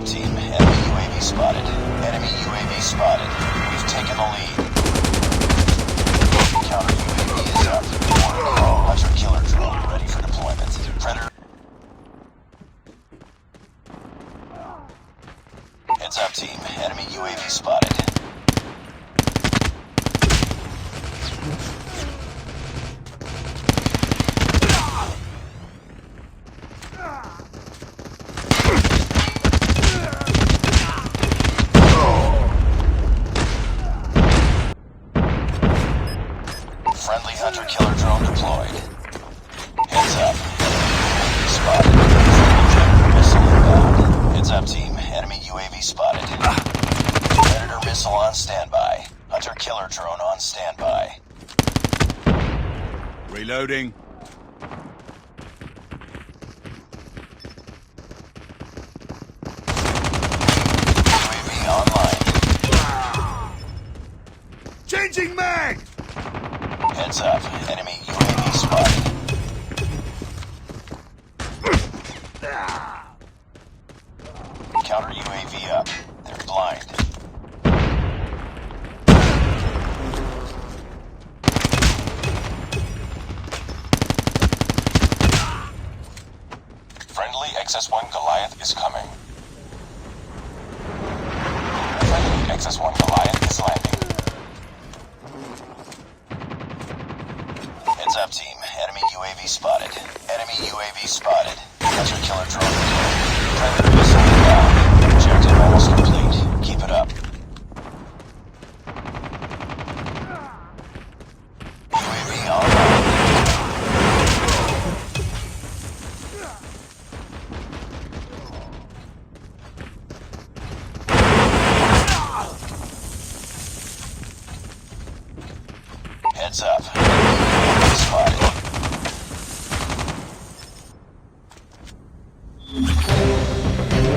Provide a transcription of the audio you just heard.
Team, enemy UAV spotted. Enemy UAV spotted. We've taken the lead. Counter UAV is up. Hunter killer drone ready for deployment. Predator. Heads up, team. Enemy UAV spotted. Friendly hunter killer drone deployed. Heads up. Enemy UAV spotted. Predator missile inbound. Heads up, team. Enemy UAV spotted. Predator missile on standby. Hunter killer drone on standby. Reloading. UAV online. Changing mag! Heads up. Enemy UAV spotted. Counter UAV up. They're blind. Friendly XS-1 Goliath is coming. Friendly XS-1 Goliath is landing. Heads up, team. Enemy UAV spotted. Enemy UAV spotted. Hunter killer drone deployed. Predator missile inbound. Objective almost complete. Keep it up. UAV online. Heads up. Enemy UAV spotted.